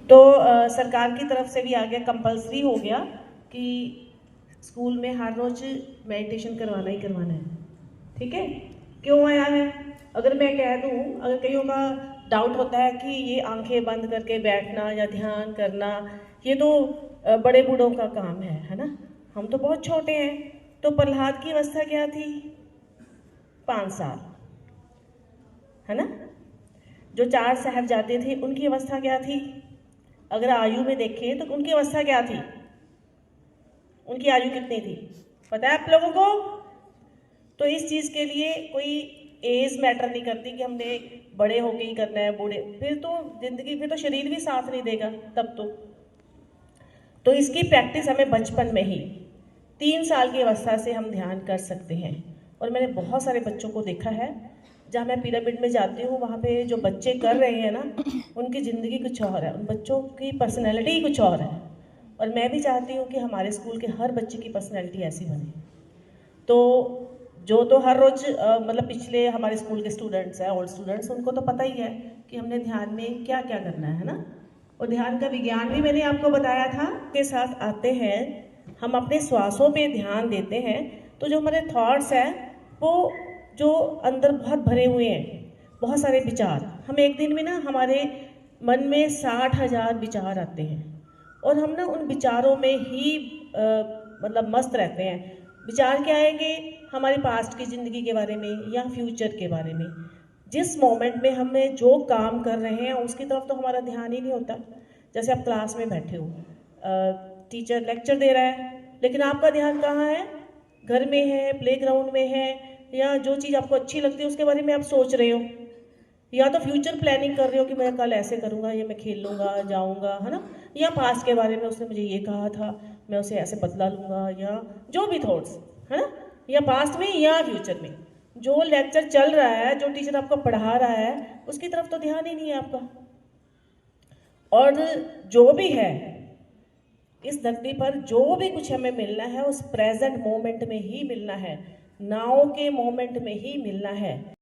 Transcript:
तो सरकार की तरफ से भी आ गया, कंपलसरी हो गया कि स्कूल में हर रोज मेडिटेशन करवाना ही करवाना है। ठीक है, क्यों आया है? अगर मैं कह दूं, अगर कईयों का डाउट होता है कि ये आंखें बंद करके बैठना या ध्यान करना, ये तो बड़े बूढ़ों का काम है ना। हम तो बहुत छोटे हैं। तो प्रहलाद की अवस्था क्या थी? 5 साल, है ना। जो 4 साहबजादे थे उनकी अवस्था क्या थी? अगर आयु में देखें तो उनकी अवस्था क्या थी? उनकी आयु कितनी थी पता है आप लोगों को? तो इस चीज़ के लिए कोई एज मैटर नहीं करती कि हमने बड़े होके ही करना है, बूढ़े फिर तो जिंदगी, फिर तो शरीर भी साथ नहीं देगा तब तो इसकी प्रैक्टिस हमें बचपन में ही 3 साल की अवस्था से हम ध्यान कर सकते हैं। और मैंने बहुत सारे बच्चों को देखा है, जहाँ मैं पिरामिड में जाती हूँ वहाँ पे जो बच्चे कर रहे हैं ना, उनकी ज़िंदगी कुछ और है, उन बच्चों की पर्सनैलिटी ही कुछ और है। और मैं भी चाहती हूँ कि हमारे स्कूल के हर बच्चे की पर्सनैलिटी ऐसी बने। तो जो तो हर रोज़ मतलब पिछले हमारे स्कूल के स्टूडेंट्स हैं, ओल्ड स्टूडेंट्स, उनको तो पता ही है कि हमने ध्यान में क्या क्या करना है ना। और ध्यान का विज्ञान भी मैंने आपको बताया था। के साथ आते हैं, हम अपने श्वासों पे ध्यान देते हैं तो जो हमारे थॉट्स हैं वो जो अंदर बहुत भरे हुए हैं, बहुत सारे विचार, हम एक दिन में ना हमारे मन में 60,000 विचार आते हैं और हम ना उन विचारों में ही मतलब मस्त रहते हैं। विचार क्या आएंगे? हमारे पास्ट की ज़िंदगी के बारे में या फ्यूचर के बारे में। जिस मोमेंट में हमें जो काम कर रहे हैं उसकी तरफ तो हमारा ध्यान ही नहीं होता। जैसे आप क्लास में बैठे हो, टीचर लेक्चर दे रहा है, लेकिन आपका ध्यान कहाँ है? घर में है, प्लेग्राउंड में है, या जो चीज़ आपको अच्छी लगती है उसके बारे में आप सोच रहे हो, या तो फ्यूचर प्लानिंग कर रहे हो कि मैं कल ऐसे करूँगा, या मैं खेल लूँगा, जाऊँगा, है ना। या पास्ट के बारे में, उसने मुझे ये कहा था, मैं उसे ऐसे बदला लूँगा, या जो भी थॉट्स, है ना। या पास्ट में या फ्यूचर में जो लेक्चर चल रहा है, जो टीचर आपको पढ़ा रहा है, उसकी तरफ तो ध्यान ही नहीं है आपका। और जो भी है इस धरती पर, जो भी कुछ हमें मिलना है उस प्रेजेंट मोमेंट में ही मिलना है, नाउ के मोमेंट में ही मिलना है।